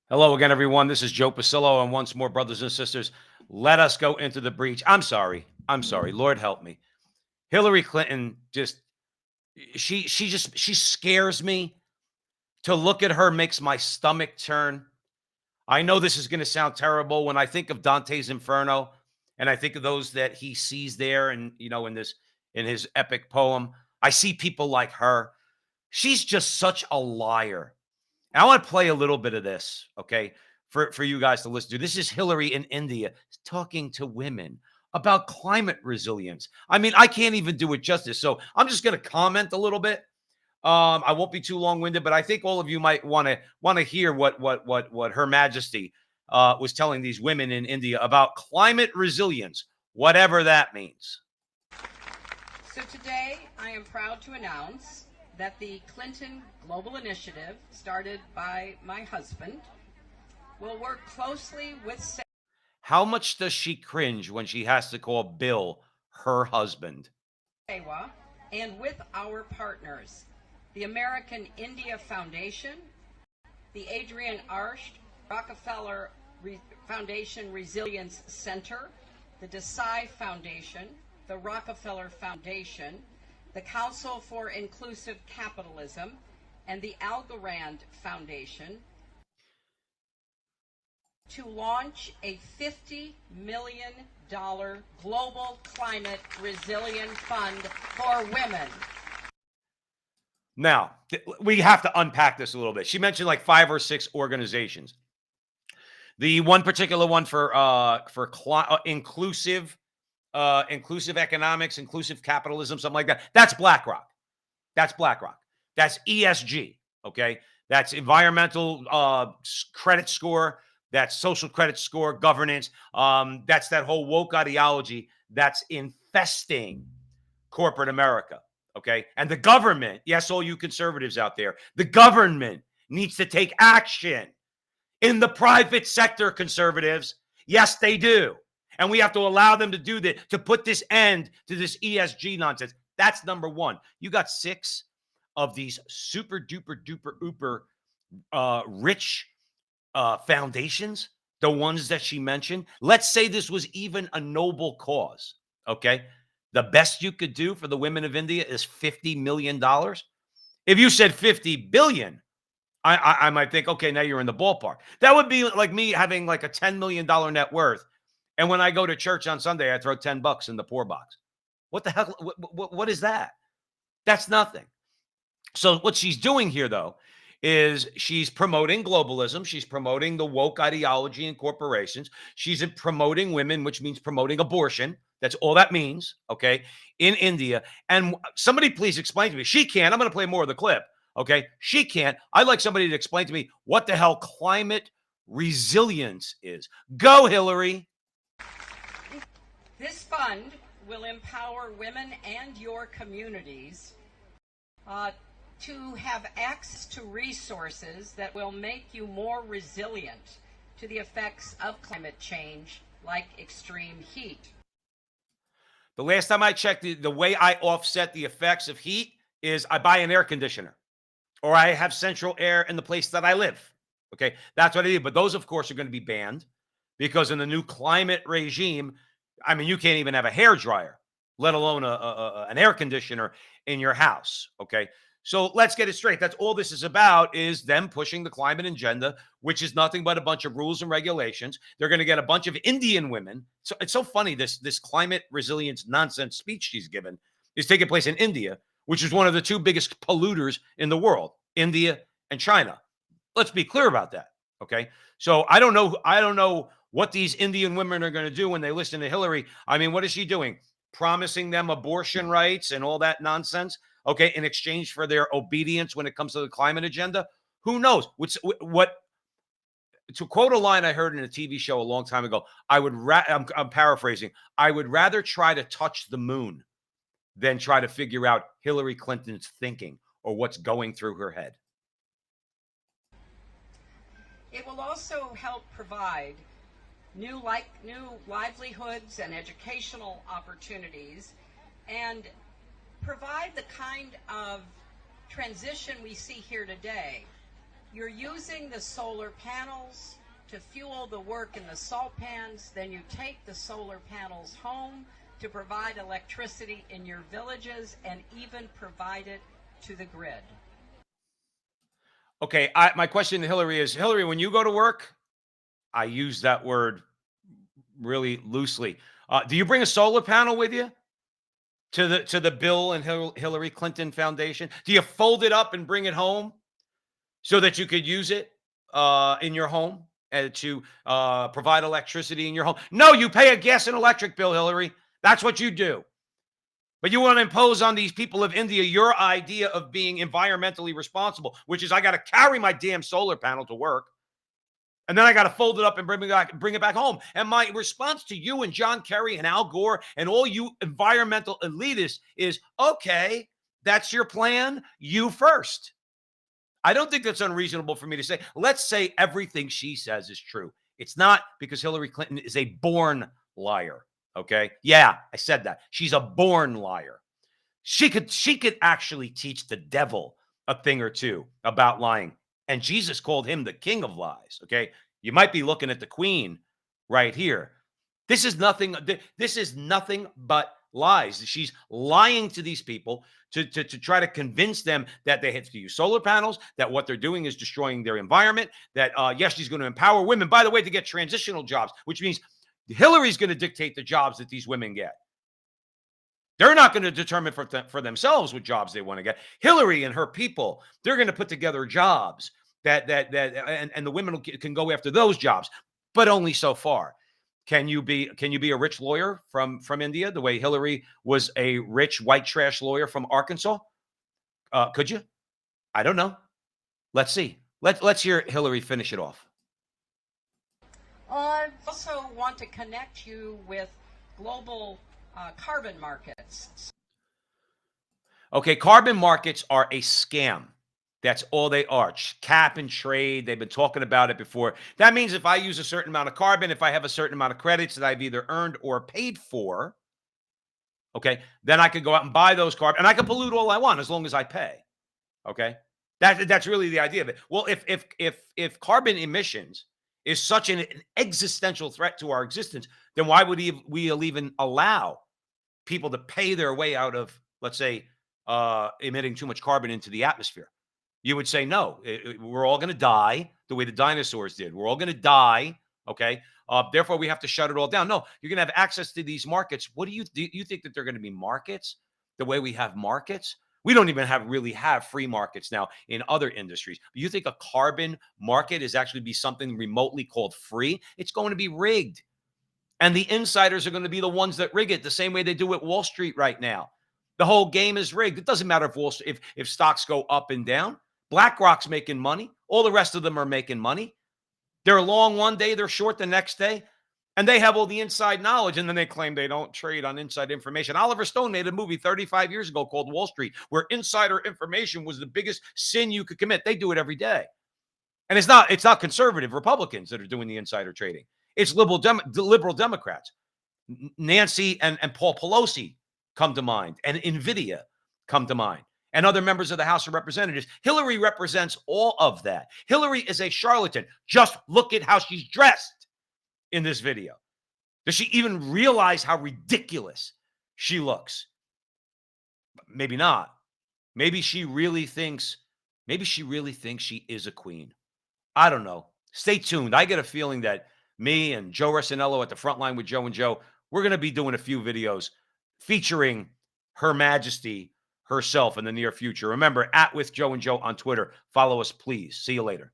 Hello again, everyone. This is Joe Pasillo, and once more, brothers and sisters, let us go into the breach. I'm sorry. I'm sorry. Lord help me. Hillary Clinton just she scares me. To look at her makes my stomach turn. I know this is going to sound terrible when I think of Dante's Inferno, and I think of those that he sees there, and in his epic poem. I see people like her. She's just such a liar. And I want to play a little bit of this, okay, for you guys to listen to. This is Hillary in India talking to women about climate resilience. I mean, I can't even do it justice. So I'm just going to comment a little bit. I won't be too long-winded, but I think all of you might want to hear what Her Majesty was telling these women in India about climate resilience, whatever that means. So today, I am proud to announce that the Clinton Global Initiative, started by my husband, will work closely with How much does she cringe when she has to call Bill her husband? SEWA and with our partners, the American India Foundation, the Adrienne Arsht Rockefeller Foundation Resilience Center, the Desai Foundation, the Rockefeller Foundation, the Council for Inclusive Capitalism, and the Algorand Foundation to launch a $50 million global climate resilience fund for women. Now, we have to unpack this a little bit. She mentioned like 5 or 6 organizations. The one particular one for inclusive economics, inclusive capitalism, something like that. That's BlackRock. That's BlackRock. That's ESG. Okay, that's environmental credit score. That's social credit score, governance. That's that whole woke ideology that's infesting corporate America. Okay, and the government. Yes, all you conservatives out there, the government needs to take action in the private sector, conservatives. Yes, they do. And we have to allow them to do that, to put this end to this ESG nonsense. That's number one. You got 6 of these super duper duper uber rich foundations, the ones that she mentioned. Let's say this was even a noble cause. Okay. The best you could do for the women of India is $50 million. If you said 50 billion, I might think, okay, now you're in the ballpark. That would be like me having like a $10 million net worth. And when I go to church on Sunday, I throw $10 in the poor box. What the hell? What is that? That's nothing. So what she's doing here, though, is she's promoting globalism. She's promoting the woke ideology in corporations. She's promoting women, which means promoting abortion. That's all that means, okay, in India. And somebody please explain to me. She can't. I'm going to play more of the clip, okay? She can't. I'd like somebody to explain to me what the hell climate resilience is. Go, Hillary. This fund will empower women and your communities to have access to resources that will make you more resilient to the effects of climate change, like extreme heat. The last time I checked, the way I offset the effects of heat is I buy an air conditioner or I have central air in the place that I live. Okay, that's what I do. But those, of course, are going to be banned because in the new climate regime, I mean, you can't even have a hair dryer, let alone an air conditioner in your house. Okay, so let's get it straight. That's all this is about, is them pushing the climate agenda, which is nothing but a bunch of rules and regulations. They're going to get a bunch of Indian women. So it's so funny, this climate resilience nonsense speech she's given is taking place in India, which is one of the 2 biggest polluters in the world, India and China. Let's be clear about that. Okay. So I don't know what these Indian women are going to do when they listen to Hillary. I mean, what is she doing? Promising them abortion rights and all that nonsense. Okay. In exchange for their obedience when it comes to the climate agenda. Who knows? What to quote a line I heard in a TV show a long time ago, I'm paraphrasing. I would rather try to touch the moon than try to figure out Hillary Clinton's thinking or what's going through her head. It will also help provide new livelihoods and educational opportunities, and provide the kind of transition we see here today. you're using the solar panels to fuel the work in the salt pans, then you take the solar panels home to provide electricity in your villages and even provide it to the grid. Okay, my question to Hillary is, Hillary, when you go to work, I use that word really loosely. Do you bring a solar panel with you to the Bill and Hillary Clinton Foundation? Do you fold it up and bring it home so that you could use it in your home and to provide electricity in your home? No, you pay a gas and electric bill, Hillary. That's what you do. But you want to impose on these people of India your idea of being environmentally responsible, which is I got to carry my damn solar panel to work. And then I got to fold it up and bring it back home. And my response to you and John Kerry and Al Gore and all you environmental elitists is, okay, that's your plan. You first. I don't think that's unreasonable for me to say. Let's say everything she says is true. It's not, because Hillary Clinton is a born liar. Okay. Yeah, I said that. She's a born liar. She could actually teach the devil a thing or two about lying. And Jesus called him the king of lies. Okay. You might be looking at the queen right here. This is nothing but lies. She's lying to these people to try to convince them that they have to use solar panels, that what they're doing is destroying their environment, that, yes, she's going to empower women, by the way, to get transitional jobs, which means Hillary's going to dictate the jobs that these women get. They're not going to determine for themselves what jobs they want to get. Hillary and her people, they're going to put together jobs and the women can go after those jobs, but only so far. Can you be a rich lawyer from India the way Hillary was a rich white trash lawyer from Arkansas? Could you? I don't know. Let's see. Let's hear Hillary finish it off. I also want to connect you with global carbon markets. Okay, carbon markets are a scam. That's all they are. Cap and trade. They've been talking about it before. That means if I use a certain amount of carbon, if I have a certain amount of credits that I've either earned or paid for, okay, then I could go out and buy those carbon, and I can pollute all I want as long as I pay. Okay, that's really the idea of it. Well, if carbon emissions is such an existential threat to our existence, then why would we even allow people to pay their way out of, let's say, emitting too much carbon into the atmosphere? You would say, no, we're all going to die the way the dinosaurs did. We're all going to die. Okay. Therefore, we have to shut it all down. No, you're going to have access to these markets. What do you think that they're going to be markets the way we have markets? We don't even really have free markets now in other industries. You think a carbon market is actually be something remotely called free? It's going to be rigged. And the insiders are going to be the ones that rig it the same way they do at Wall Street right now. The whole game is rigged. It doesn't matter if stocks go up and down. BlackRock's making money. All the rest of them are making money. They're long one day, they're short the next day. And they have all the inside knowledge, and then they claim they don't trade on inside information. Oliver Stone made a movie 35 years ago called Wall Street, where insider information was the biggest sin you could commit. They do it every day. And it's not conservative Republicans that are doing the insider trading. It's liberal Democrats. Nancy and Paul Pelosi come to mind, and NVIDIA come to mind, and other members of the House of Representatives. Hillary represents all of that. Hillary is a charlatan. Just look at how she's dressed in this video. Does she even realize how ridiculous she looks? Maybe not. Maybe she really thinks she is a queen. I don't know. Stay tuned. I get a feeling that me and Joe Rossinello at the front line with Joe and Joe, we're going to be doing a few videos featuring Her Majesty herself in the near future. Remember, @WithJoeandJoe on Twitter. Follow us, please. See you later.